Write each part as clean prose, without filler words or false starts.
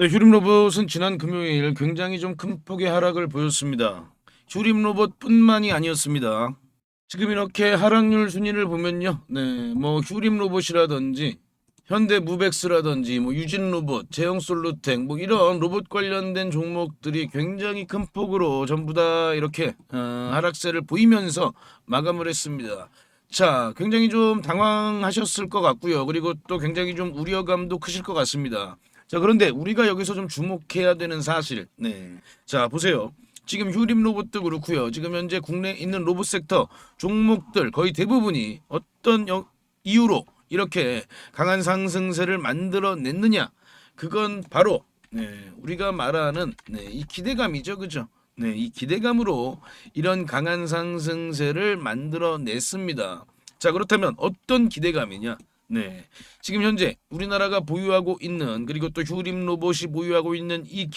네, 휴림 로봇은 지난 금요일 굉장히 좀 큰 폭의 하락을 보였습니다. 휴림 로봇뿐만이 아니었습니다. 지금 이렇게 하락률 순위를 보면요, 뭐 휴림 로봇이라든지 현대 무벡스라든지 뭐 유진 로봇, 제형 솔루텍 뭐 이런 로봇 관련된 종목들이 굉장히 큰 폭으로 전부 다 이렇게 하락세를 보이면서 마감을 했습니다. 자, 굉장히 좀 당황하셨을 것 같고요. 그리고 또 굉장히 좀 우려감도 크실 것 같습니다. 자, 그런데 우리가 여기서 좀 주목해야 되는 사실. 자, 보세요. 지금 휴림 로봇도 그렇고요. 지금 현재 국내에 있는 로봇 섹터 종목들 거의 대부분이 어떤 이유로 이렇게 강한 상승세를 만들어냈느냐? 그건 바로 우리가 말하는 이 기대감이죠, 그죠? 이 기대감으로 이런 강한 상승세를 만들어냈습니다. 자, 그렇다면 어떤 기대감이냐? 지금 현재 우리나라가 보유하고 있는 그리고 또 휴림 로봇이 보유하고 있는 이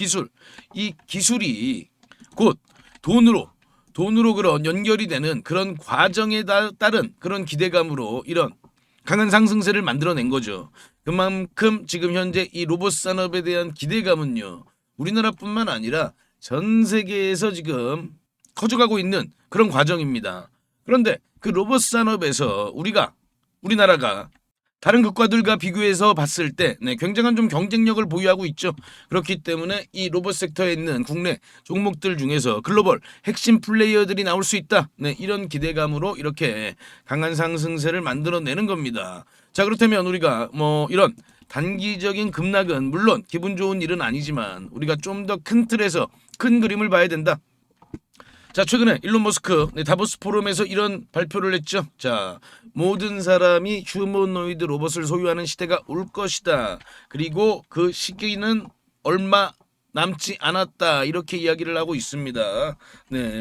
기술이 곧 돈으로 그런 연결이 되는 그런 과정에 따른 그런 기대감으로 이런 강한 상승세를 만들어낸 거죠. 그만큼 지금 현재 이 로봇 산업에 대한 기대감은요. 우리나라뿐만 아니라 전 세계에서 지금 커져가고 있는 그런 과정입니다. 그런데 그 로봇 산업에서 우리나라가 다른 국가들과 비교해서 봤을 때 굉장한 좀 경쟁력을 보유하고 있죠. 그렇기 때문에 이 로봇 섹터에 있는 국내 종목들 중에서 글로벌 핵심 플레이어들이 나올 수 있다. 이런 기대감으로 이렇게 강한 상승세를 만들어내는 겁니다. 자, 그렇다면 우리가 뭐 이런 단기적인 급락은 물론 기분 좋은 일은 아니지만 우리가 좀 더 큰 틀에서 큰 그림을 봐야 된다. 자, 최근에 일론 머스크 다보스 포럼에서 이런 발표를 했죠. 자, 모든 사람이 휴머노이드 로봇을 소유하는 시대가 올 것이다. 그리고 그 시기는 얼마 남지 않았다. 이렇게 이야기를 하고 있습니다.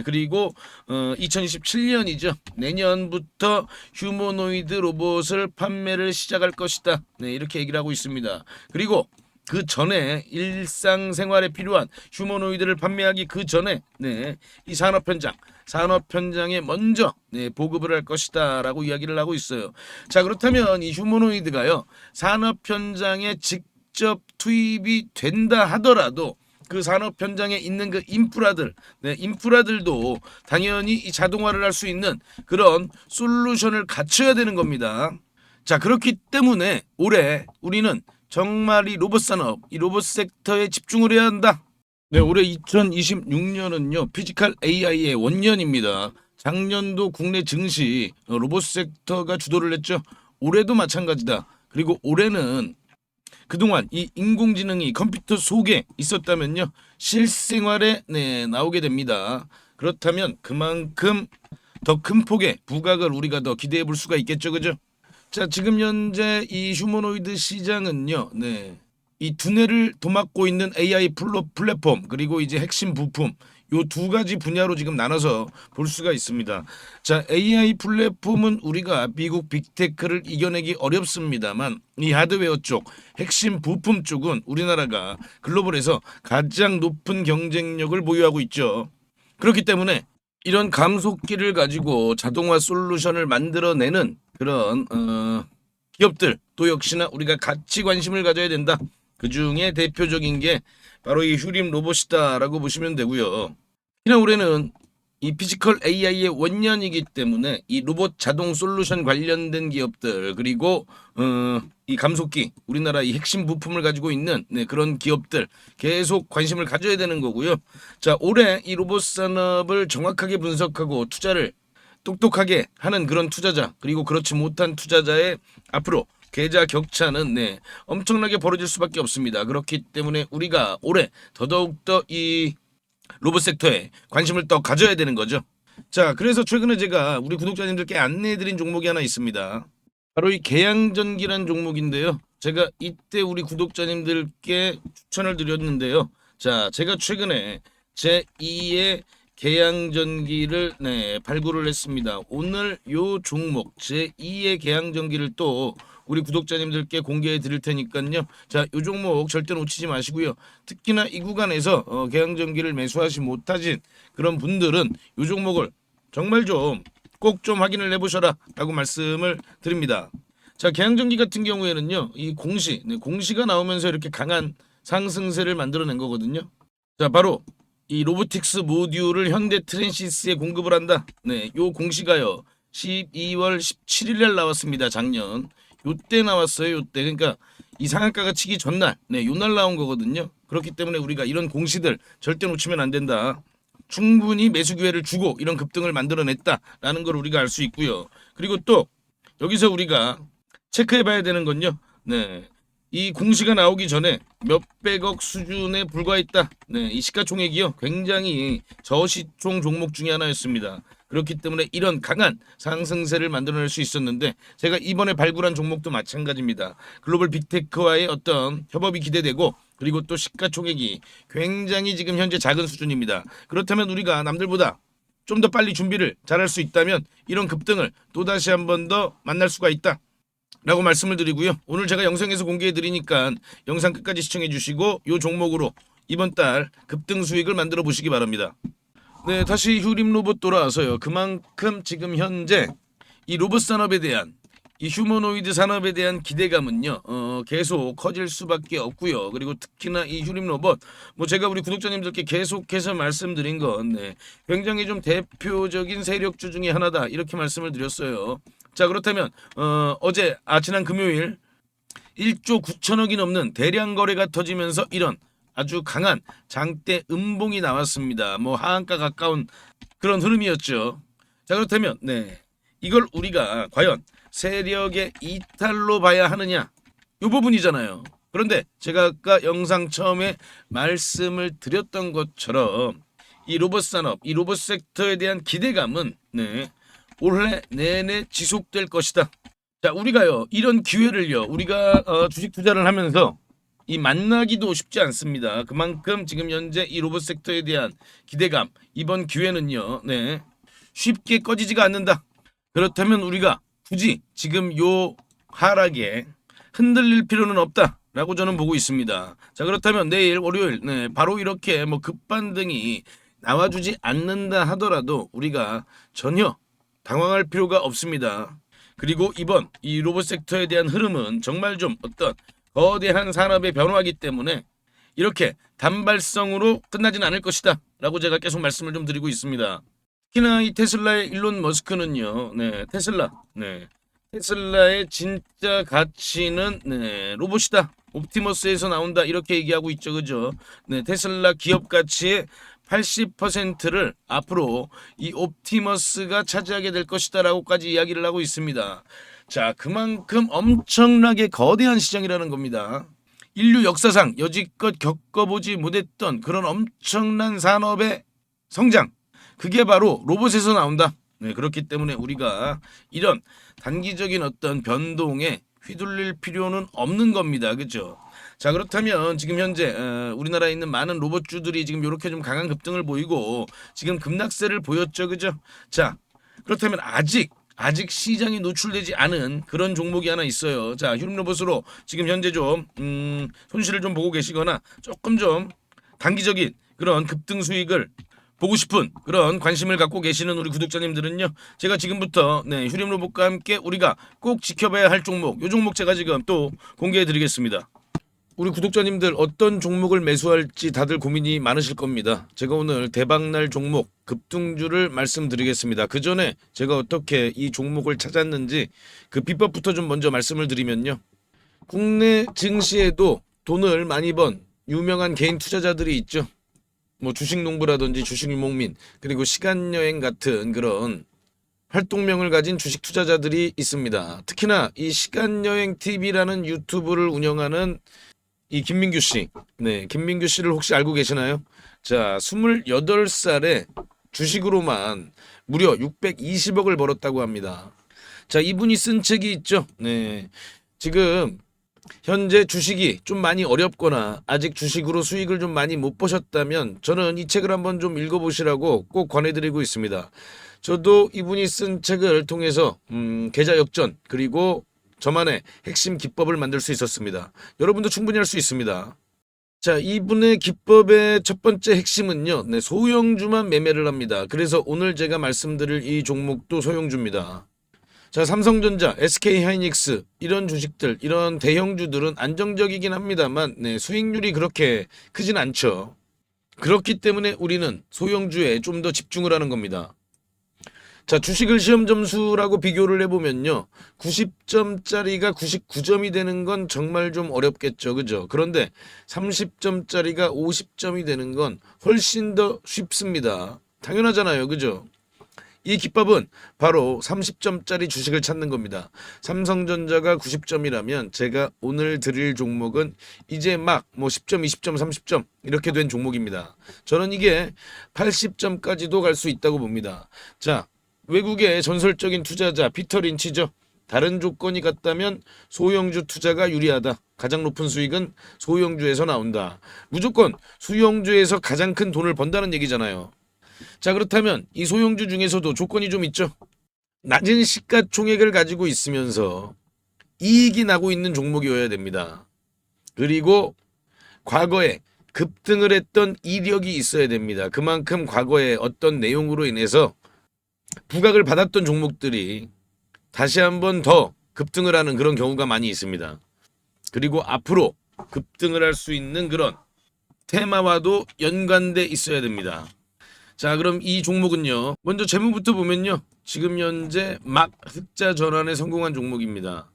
그리고 2027년이죠. 내년부터 휴머노이드 로봇을 판매를 시작할 것이다. 이렇게 얘기를 하고 있습니다. 그리고 그 전에 일상생활에 필요한 휴머노이드를 판매하기 그 전에 이 산업 현장에 먼저 보급을 할 것이다라고 이야기를 하고 있어요. 자, 그렇다면 이 휴머노이드가요 산업 현장에 직접 투입이 된다 하더라도 그 산업 현장에 있는 그 인프라들도 당연히 이 자동화를 할 수 있는 그런 솔루션을 갖춰야 되는 겁니다. 자, 그렇기 때문에 올해 우리는 정말 이 로봇 산업, 이 로봇 섹터에 집중을 해야 한다. 올해 2026년은요, 피지컬 AI의 원년입니다. 작년도 국내 증시 로봇 섹터가 주도를 했죠. 올해도 마찬가지다. 그리고 올해는 그동안 이 인공지능이 컴퓨터 속에 있었다면요, 실생활에 나오게 됩니다. 그렇다면 그만큼 더 큰 폭의 부각을 우리가 더 기대해 볼 수가 있겠죠, 그죠? 자, 지금 현재 이 휴머노이드 시장은요, 이 두뇌를 도맡고 있는 AI 플랫폼 그리고 이제 핵심 부품 요 두 가지 분야로 지금 나눠서 볼 수가 있습니다. 자, AI 플랫폼은 우리가 미국 빅테크를 이겨내기 어렵습니다만 이 하드웨어 쪽, 핵심 부품 쪽은 우리나라가 글로벌에서 가장 높은 경쟁력을 보유하고 있죠. 그렇기 때문에 이런 감속기를 가지고 자동화 솔루션을 만들어내는 그런 기업들 또 역시나 우리가 같이 관심을 가져야 된다. 그 중에 대표적인 게 바로 이 휴림 로봇이다라고 보시면 되고요. 특히나 올해는 이 피지컬 AI의 원년이기 때문에 이 로봇 자동 솔루션 관련된 기업들 그리고 이 감속기 우리나라 이 핵심 부품을 가지고 있는 그런 기업들 계속 관심을 가져야 되는 거고요. 자, 올해 이 로봇 산업을 정확하게 분석하고 투자를 똑똑하게 하는 그런 투자자 그리고 그렇지 못한 투자자의 앞으로 계좌 격차는 엄청나게 벌어질 수밖에 없습니다. 그렇기 때문에 우리가 올해 더더욱더 이 로봇 섹터에 관심을 더 가져야 되는 거죠. 자, 그래서 최근에 제가 우리 구독자님들께 안내해드린 종목이 하나 있습니다. 바로 이 계양전기란 종목인데요. 제가 이때 우리 구독자님들께 추천을 드렸는데요. 자, 제가 최근에 제 2의 계양전기를 발굴을 했습니다. 오늘 요 종목 제 2의 계양전기를 또 우리 구독자님들께 공개해 드릴 테니까요. 자, 요 종목 절대 놓치지 마시고요. 특히나 이 구간에서 계양전기를 매수하지 못하신 그런 분들은 요 종목을 정말 좀 꼭 좀 확인을 해보셔라 라고 말씀을 드립니다. 자, 계양전기 같은 경우에는요, 이 공시가 나오면서 이렇게 강한 상승세를 만들어낸 거거든요. 자, 바로 이 로보틱스 모듈을 현대 트랜시스에 공급을 한다. 네, 요 공시가요 12월 17일 날 나왔습니다. 작년 요때 나왔어요. 요때. 그러니까 이 상한가가 치기 전날, 네, 요날 나온 거거든요. 그렇기 때문에 우리가 이런 공시들 절대 놓치면 안 된다. 충분히 매수 기회를 주고 이런 급등을 만들어냈다라는 걸 우리가 알 수 있고요. 그리고 또 여기서 우리가 체크해 봐야 되는 건요. 네. 이 공시가 나오기 전에 몇백억 수준에 불과했다. 네, 이 시가총액이요. 굉장히 저시총 종목 중에 하나였습니다. 그렇기 때문에 이런 강한 상승세를 만들어낼 수 있었는데 제가 이번에 발굴한 종목도 마찬가지입니다. 글로벌 빅테크와의 어떤 협업이 기대되고 그리고 또 시가총액이 굉장히 지금 현재 작은 수준입니다. 그렇다면 우리가 남들보다 좀 더 빨리 준비를 잘할 수 있다면 이런 급등을 또다시 한 번 더 만날 수가 있다 라고 말씀을 드리고요. 오늘 제가 영상에서 공개해 드리니까 영상 끝까지 시청해 주시고 이 종목으로 이번 달 급등 수익을 만들어 보시기 바랍니다. 네, 다시 휴림 로봇 돌아와서요. 그만큼 지금 현재 이 로봇 산업에 대한 이 휴머노이드 산업에 대한 기대감은요 계속 커질 수밖에 없고요. 그리고 특히나 이 휴림 로봇 뭐 제가 우리 구독자님들께 계속해서 말씀드린 건 네, 굉장히 좀 대표적인 세력주 중에 하나다 이렇게 말씀을 드렸어요. 자, 그렇다면 어제 지난 금요일 1조 9천억이 넘는 대량 거래가 터지면서 이런 아주 강한 장대 음봉이 나왔습니다. 뭐 하한가 가까운 그런 흐름이었죠. 자, 그렇다면 네, 이걸 우리가 과연 세력의 이탈로 봐야 하느냐 이 부분이잖아요. 그런데 제가 아까 영상 처음에 말씀을 드렸던 것처럼 이 로봇 산업, 이 로봇 섹터에 대한 기대감은 네, 올해 내내 지속될 것이다. 자, 우리가요 이런 기회를요 우리가 주식 투자를 하면서 이 만나기도 쉽지 않습니다. 그만큼 지금 현재 이 로봇 섹터에 대한 기대감 이번 기회는요 네, 쉽게 꺼지지가 않는다. 그렇다면 우리가 굳이 지금 요 하락에 흔들릴 필요는 없다라고 저는 보고 있습니다. 자, 그렇다면 내일 월요일 네, 바로 이렇게 뭐 급반등이 나와주지 않는다 하더라도 우리가 전혀 당황할 필요가 없습니다. 그리고 이번 이 로봇 섹터에 대한 흐름은 정말 좀 어떤 거대한 산업의 변화이기 때문에 이렇게 단발성으로 끝나진 않을 것이다 라고 제가 계속 말씀을 좀 드리고 있습니다. 특히나 이 테슬라의 일론 머스크는요 네, 테슬라의 진짜 가치는 네, 로봇이다, 옵티머스에서 나온다 이렇게 얘기하고 있죠. 그죠? 네, 테슬라 기업 가치의 80%를 앞으로 이 옵티머스가 차지하게 될 것이다 라고까지 이야기를 하고 있습니다. 자, 그만큼 엄청나게 거대한 시장이라는 겁니다. 인류 역사상 여지껏 겪어보지 못했던 그런 엄청난 산업의 성장, 그게 바로 로봇에서 나온다. 네, 그렇기 때문에 우리가 이런 단기적인 어떤 변동에 휘둘릴 필요는 없는 겁니다. 그렇죠? 자, 그렇다면 지금 현재 우리나라에 있는 많은 로봇주들이 지금 이렇게 좀 강한 급등을 보이고 지금 급락세를 보였죠. 그죠? 자, 그렇다면 아직 시장이 노출되지 않은 그런 종목이 하나 있어요. 자, 휴림로봇으로 지금 현재 좀 손실을 좀 보고 계시거나 조금 좀 단기적인 그런 급등 수익을 보고 싶은 그런 관심을 갖고 계시는 우리 구독자님들은요, 제가 지금부터 네, 휴림로봇과 함께 우리가 꼭 지켜봐야 할 종목, 요 종목 제가 지금 또 공개해 드리겠습니다. 우리 구독자님들 어떤 종목을 매수할지 다들 고민이 많으실 겁니다. 제가 오늘 대박날 종목 급등주를 말씀드리겠습니다. 그 전에 제가 어떻게 이 종목을 찾았는지 그 비법부터 좀 먼저 말씀을 드리면요, 국내 증시에도 돈을 많이 번 유명한 개인 투자자들이 있죠. 뭐 주식농부라든지 주식유목민, 그리고 시간여행 같은 그런 활동명을 가진 주식 투자자들이 있습니다. 특히나 이 시간여행 TV라는 유튜브를 운영하는 이 김민규 씨, 네, 김민규 씨를 혹시 알고 계시나요? 자, 28살에 주식으로만 무려 620억을 벌었다고 합니다. 자, 이분이 쓴 책이 있죠. 네, 지금 현재 주식이 좀 많이 어렵거나 아직 주식으로 수익을 좀 많이 못 보셨다면 저는 이 책을 한번 좀 읽어보시라고 꼭 권해드리고 있습니다. 저도 이분이 쓴 책을 통해서 계좌 역전 그리고 저만의 핵심 기법을 만들 수 있었습니다. 여러분도 충분히 할 수 있습니다. 자, 이분의 기법의 첫 번째 핵심은요, 네, 소형주만 매매를 합니다. 그래서 오늘 제가 말씀드릴 이 종목도 소형주입니다. 자, 삼성전자, SK하이닉스 이런 주식들, 이런 대형주들은 안정적이긴 합니다만 수익률이 그렇게 크진 않죠. 그렇기 때문에 우리는 소형주에 좀 더 집중을 하는 겁니다. 자, 주식을 시험 점수라고 비교를 해보면요. 90점짜리가 99점이 되는 건 정말 좀 어렵겠죠. 그죠? 그런데 30점짜리가 50점이 되는 건 훨씬 더 쉽습니다. 당연하잖아요. 그죠? 이 기법은 바로 30점짜리 주식을 찾는 겁니다. 삼성전자가 90점이라면 제가 오늘 드릴 종목은 이제 막 10점, 20점, 30점 이렇게 된 종목입니다. 저는 이게 80점까지도 갈 수 있다고 봅니다. 자, 외국의 전설적인 투자자 피터 린치죠. 다른 조건이 같다면 소형주 투자가 유리하다. 가장 높은 수익은 소형주에서 나온다. 무조건 소형주에서 가장 큰 돈을 번다는 얘기잖아요. 자, 그렇다면 이 소형주 중에서도 조건이 좀 있죠. 낮은 시가총액을 가지고 있으면서 이익이 나고 있는 종목이어야 됩니다. 그리고 과거에 급등을 했던 이력이 있어야 됩니다. 그만큼 과거에 어떤 내용으로 인해서 부각을 받았던 종목들이 다시 한번 더 급등을 하는 그런 경우가 많이 있습니다. 그리고 앞으로 급등을 할 수 있는 그런 테마와도 연관돼 있어야 됩니다. 자, 그럼 이 종목은요. 먼저 재무부터 보면요. 지금 현재 막 흑자 전환에 성공한 종목입니다.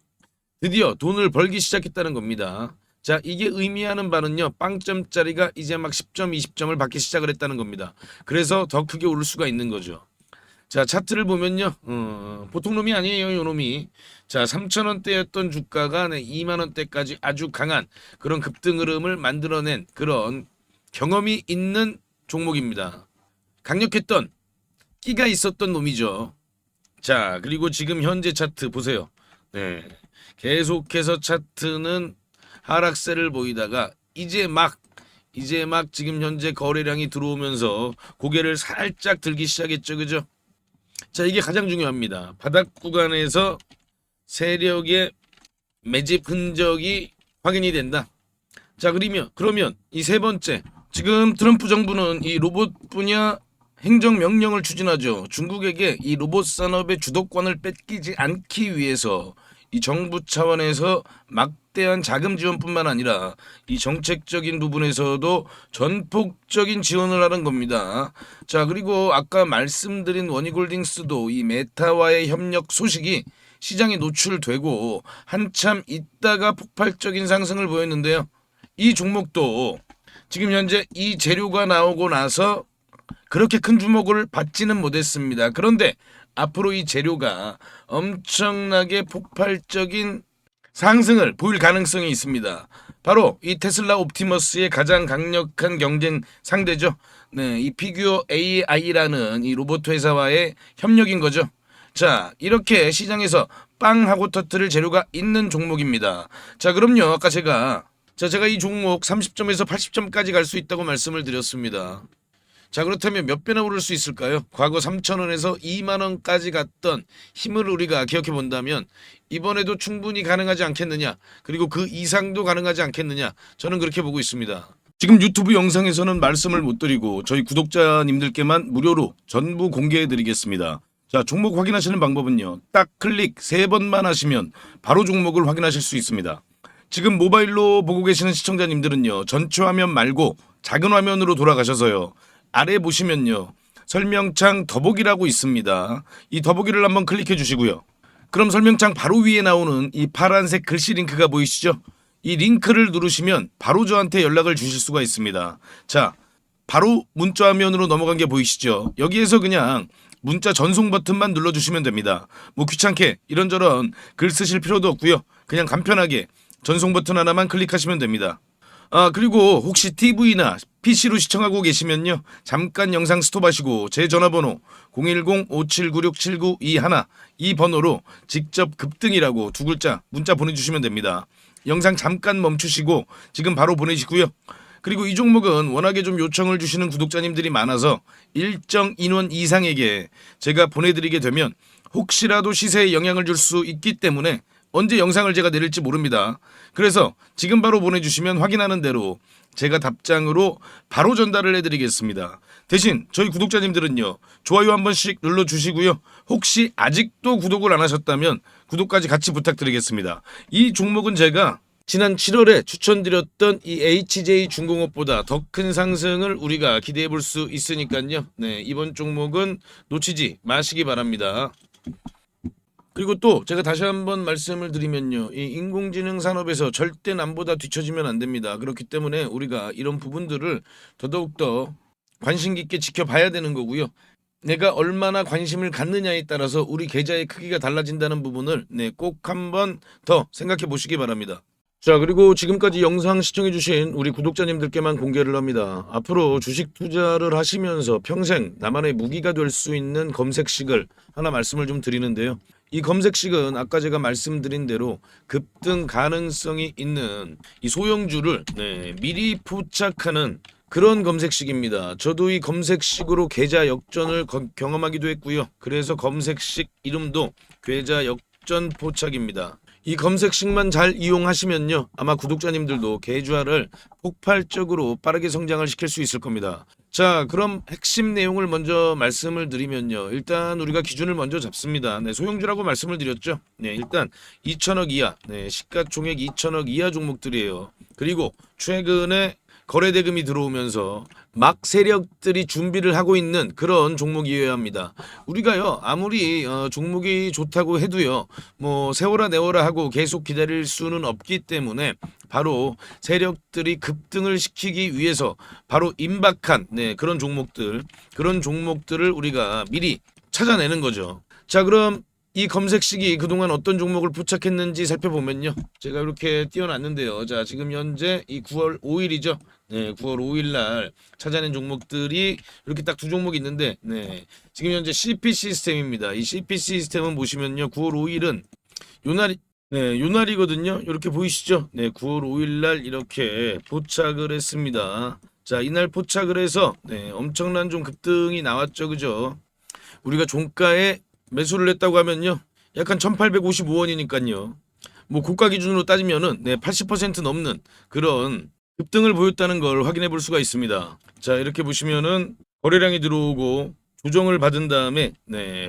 드디어 돈을 벌기 시작했다는 겁니다. 자, 이게 의미하는 바는요. 빵점짜리가 이제 막 10점, 20점을 받기 시작을 했다는 겁니다. 그래서 더 크게 오를 수가 있는 거죠. 자, 차트를 보면요. 보통 놈이 아니에요, 요 놈이. 자, 3,000원대였던 주가가 2만원대까지 아주 강한 그런 급등 흐름을 만들어낸 그런 경험이 있는 종목입니다. 강력했던 끼가 있었던 놈이죠. 자, 그리고 지금 현재 차트 보세요. 네. 계속해서 차트는 하락세를 보이다가 이제 막 지금 현재 거래량이 들어오면서 고개를 살짝 들기 시작했죠. 그죠? 자, 이게 가장 중요합니다. 바닥 구간에서 세력의 매집 흔적이 확인이 된다. 자, 그러면 이 세 번째, 지금 트럼프 정부는 이 로봇 분야 행정명령을 추진하죠. 중국에게 이 로봇 산업의 주도권을 뺏기지 않기 위해서 이 정부 차원에서 막대한 자금 지원뿐만 아니라 이 정책적인 부분에서도 전폭적인 지원을 하는 겁니다. 자, 그리고 아까 말씀드린 원희골딩스도 이 메타와의 협력 소식이 시장에 노출되고 한참 있다가 폭발적인 상승을 보였는데요. 이 종목도 지금 현재 이 재료가 나오고 나서 그렇게 큰 주목을 받지는 못했습니다. 그런데 앞으로 이 재료가 엄청나게 폭발적인 상승을 보일 가능성이 있습니다. 바로 이 테슬라 옵티머스의 가장 강력한 경쟁 상대죠. 네, 이 피규어 AI라는 이 로봇 회사와의 협력인 거죠. 자, 이렇게 시장에서 빵 하고 터트릴 재료가 있는 종목입니다. 자, 그럼요. 아까 제가 이 종목 30점에서 80점까지 갈 수 있다고 말씀을 드렸습니다. 자, 그렇다면 몇 배나 오를 수 있을까요? 과거 3,000원에서 2만원까지 갔던 힘을 우리가 기억해 본다면 이번에도 충분히 가능하지 않겠느냐, 그리고 그 이상도 가능하지 않겠느냐, 저는 그렇게 보고 있습니다. 지금 유튜브 영상에서는 말씀을 못 드리고 저희 구독자님들께만 무료로 전부 공개해 드리겠습니다. 자, 종목 확인하시는 방법은요. 딱 클릭 3번만 하시면 바로 종목을 확인하실 수 있습니다. 지금 모바일로 보고 계시는 시청자님들은요. 전체 화면 말고 작은 화면으로 돌아가셔서요. 아래 보시면요. 설명창 더보기라고 있습니다. 이 더보기를 한번 클릭해 주시고요. 그럼 설명창 바로 위에 나오는 이 파란색 글씨 링크가 보이시죠? 이 링크를 누르시면 바로 저한테 연락을 주실 수가 있습니다. 자, 바로 문자 화면으로 넘어간 게 보이시죠? 여기에서 그냥 문자 전송 버튼만 눌러주시면 됩니다. 뭐 귀찮게 이런저런 글 쓰실 필요도 없고요. 그냥 간편하게 전송 버튼 하나만 클릭하시면 됩니다. 아, 그리고 혹시 TV나 PC로 시청하고 계시면요. 잠깐 영상 스톱하시고 제 전화번호 010-5796-7921 이 번호로 직접 급등이라고 2글자 문자 보내주시면 됩니다. 영상 잠깐 멈추시고 지금 바로 보내시고요. 그리고 이 종목은 워낙에 좀 요청을 주시는 구독자님들이 많아서 일정 인원 이상에게 제가 보내드리게 되면 혹시라도 시세에 영향을 줄 수 있기 때문에 언제 영상을 제가 내릴지 모릅니다. 그래서 지금 바로 보내주시면 확인하는 대로 제가 답장으로 바로 전달을 해드리겠습니다. 대신 저희 구독자님들은요, 좋아요 한 번씩 눌러주시고요. 혹시 아직도 구독을 안 하셨다면 구독까지 같이 부탁드리겠습니다. 이 종목은 제가 지난 7월에 추천드렸던 이 HJ중공업보다 더 큰 상승을 우리가 기대해 볼 수 있으니까요. 네, 이번 종목은 놓치지 마시기 바랍니다. 그리고 또 제가 다시 한번 말씀을 드리면요, 이 인공지능 산업에서 절대 남보다 뒤처지면 안 됩니다. 그렇기 때문에 우리가 이런 부분들을 더더욱더 관심 깊게 지켜봐야 되는 거고요. 내가 얼마나 관심을 갖느냐에 따라서 우리 계좌의 크기가 달라진다는 부분을 꼭 한번 더 생각해 보시기 바랍니다. 자, 그리고 지금까지 영상 시청해주신 우리 구독자님들께만 공개를 합니다. 앞으로 주식 투자를 하시면서 평생 나만의 무기가 될 수 있는 검색식을 하나 말씀을 좀 드리는데요. 이 검색식은 아까 제가 말씀드린 대로 급등 가능성이 있는 이 소형주를 미리 포착하는 그런 검색식입니다. 저도 이 검색식으로 계좌 역전을 경험하기도 했고요. 그래서 검색식 이름도 계좌 역전 포착입니다. 이 검색식만 잘 이용하시면요, 아마 구독자님들도 계좌를 폭발적으로 빠르게 성장을 시킬 수 있을 겁니다. 자, 그럼 핵심 내용을 먼저 말씀을 드리면요, 일단 우리가 기준을 먼저 잡습니다. 소형주라고 말씀을 드렸죠. 일단 2천억 이하, 시가총액 2천억 이하 종목들이에요. 그리고 최근에 거래대금이 들어오면서 막 세력들이 준비를 하고 있는 그런 종목이어야 합니다. 우리가요, 아무리 종목이 좋다고 해도요, 뭐 세워라 내워라 하고 계속 기다릴 수는 없기 때문에 바로 세력들이 급등을 시키기 위해서 바로 임박한 그런 종목들을 우리가 미리 찾아내는 거죠. 자, 그럼 이 검색식이 그동안 어떤 종목을 포착했는지 살펴보면요, 제가 이렇게 띄워놨는데요. 자, 지금 현재 이 9월 5일이죠. 9월 5일 날 찾아낸 종목들이 이렇게 딱 두 종목이 있는데, 지금 현재 CP 시스템입니다. 이 CP 시스템은 보시면요, 9월 5일은 요날이거든요. 이렇게 보이시죠? 9월 5일 날 이렇게 포착을 했습니다. 자, 이날 포착을 해서 엄청난 좀 급등이 나왔죠, 그죠? 우리가 종가에 매수를 했다고 하면요, 약간 1855원이니까요. 뭐 고가 기준으로 따지면은 80% 넘는 그런 급등을 보였다는 걸 확인해 볼 수가 있습니다. 자, 이렇게 보시면은 거래량이 들어오고 조정을 받은 다음에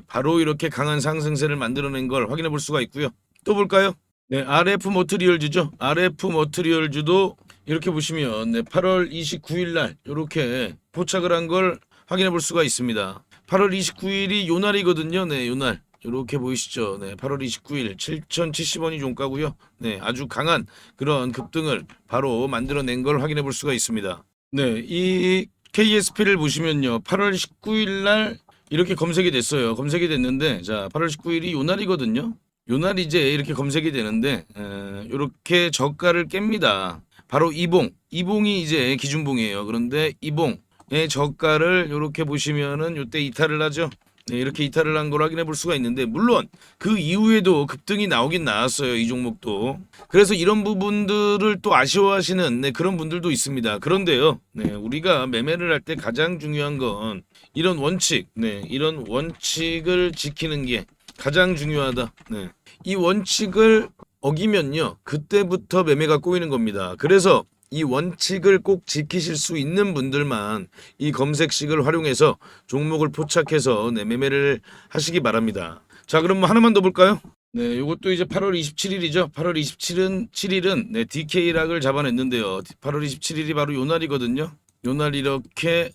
바로 이렇게 강한 상승세를 만들어낸 걸 확인해 볼 수가 있고요. 또 볼까요? RF 머티리얼즈죠. RF 머티리얼즈도 이렇게 보시면 8월 29일 날 이렇게 포착을 한 걸 확인해 볼 수가 있습니다. 8월 29일이 요날이거든요. 요날. 이렇게 보이시죠? 8월 29일 7,070원이 종가고요. 아주 강한 그런 급등을 바로 만들어낸 걸 확인해 볼 수가 있습니다. 이 KSP를 보시면요, 8월 19일 날 이렇게 검색이 됐어요. 검색이 됐는데, 자, 8월 19일이 요날이거든요. 요날 이제 이렇게 검색이 되는데, 이렇게 저가를 깹니다. 바로 이봉이 이제 기준봉이에요. 그런데 이봉의 저가를 이렇게 보시면은 이때 이탈을 하죠. 이렇게 이탈을 한 걸 확인해 볼 수가 있는데, 물론 그 이후에도 급등이 나오긴 나왔어요, 이 종목도. 그래서 이런 부분들을 또 아쉬워하시는 그런 분들도 있습니다. 그런데요, 우리가 매매를 할 때 가장 중요한 건 이런 이런 원칙을 지키는 게 가장 중요하다. 이 원칙을 어기면요, 그때부터 매매가 꼬이는 겁니다. 그래서 이 원칙을 꼭 지키실 수 있는 분들만 이 검색식을 활용해서 종목을 포착해서 매매를 하시기 바랍니다. 자, 그럼 뭐 하나만 더 볼까요? 요것도 이제 8월 27일이죠. 8월 27일은 DK락을 잡아냈는데요. 8월 27일이 바로 요날이거든요. 요날 이렇게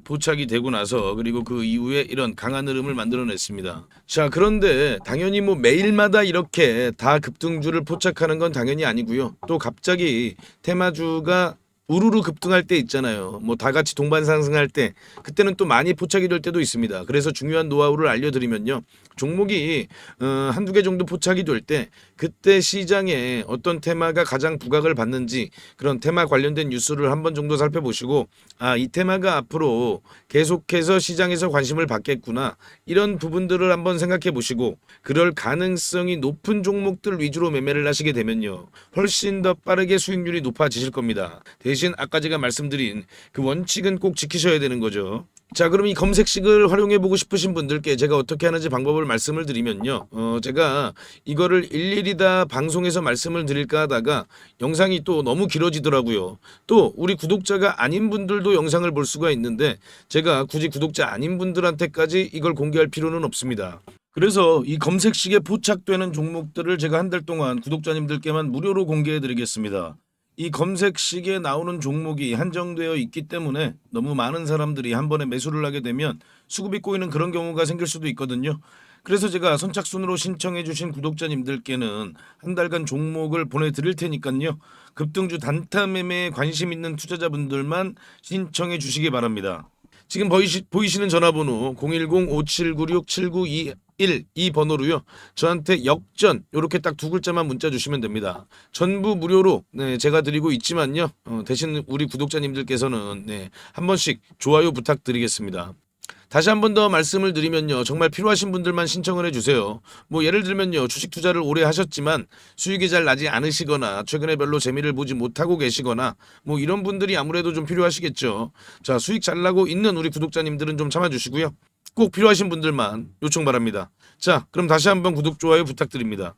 포착이 되고 나서, 그리고 그 이후에 이런 강한 흐름을 만들어냈습니다. 자, 그런데 당연히 뭐 매일마다 이렇게 다 급등주를 포착하는 건 당연히 아니고요. 또 갑자기 테마주가 우르르 급등할 때 있잖아요. 뭐 다 같이 동반 상승할 때, 그때는 또 많이 포착이 될 때도 있습니다. 그래서 중요한 노하우를 알려드리면요, 종목이 한두 개 정도 포착이 될 때 그때 시장에 어떤 테마가 가장 부각을 받는지, 그런 테마 관련된 뉴스를 한 번 정도 살펴보시고, 이 테마가 앞으로 계속해서 시장에서 관심을 받겠구나, 이런 부분들을 한번 생각해 보시고, 그럴 가능성이 높은 종목들 위주로 매매를 하시게 되면요, 훨씬 더 빠르게 수익률이 높아지실 겁니다. 대신 아까 제가 말씀드린 그 원칙은 꼭 지키셔야 되는 거죠. 자, 그럼 이 검색식을 활용해 보고 싶으신 분들께 제가 어떻게 하는지 방법을 말씀을 드리면요. 제가 이거를 일일이 다 방송에서 말씀을 드릴까 하다가 영상이 또 너무 길어지더라고요. 또 우리 구독자가 아닌 분들도 영상을 볼 수가 있는데 제가 굳이 구독자 아닌 분들한테까지 이걸 공개할 필요는 없습니다. 그래서 이 검색식에 포착되는 종목들을 제가 한 달 동안 구독자님들께만 무료로 공개해 드리겠습니다. 이 검색식에 나오는 종목이 한정되어 있기 때문에 너무 많은 사람들이 한 번에 매수를 하게 되면 수급이 꼬이는 그런 경우가 생길 수도 있거든요. 그래서 제가 선착순으로 신청해 주신 구독자님들께는 한 달간 종목을 보내드릴 테니까요. 급등주 단타 매매에 관심 있는 투자자분들만 신청해 주시기 바랍니다. 지금 보이시는 전화번호 010-5796-7921 이 번호로요. 저한테 역전 이렇게 딱 두 글자만 문자 주시면 됩니다. 전부 무료로 제가 드리고 있지만요. 대신 우리 구독자님들께서는 한 번씩 좋아요 부탁드리겠습니다. 다시 한 번 더 말씀을 드리면요. 정말 필요하신 분들만 신청을 해주세요. 뭐 예를 들면요. 주식 투자를 오래 하셨지만 수익이 잘 나지 않으시거나 최근에 별로 재미를 보지 못하고 계시거나 뭐 이런 분들이 아무래도 좀 필요하시겠죠. 자, 수익 잘 나고 있는 우리 구독자님들은 좀 참아주시고요. 꼭 필요하신 분들만 요청 바랍니다. 자, 그럼 다시 한번 구독, 좋아요 부탁드립니다.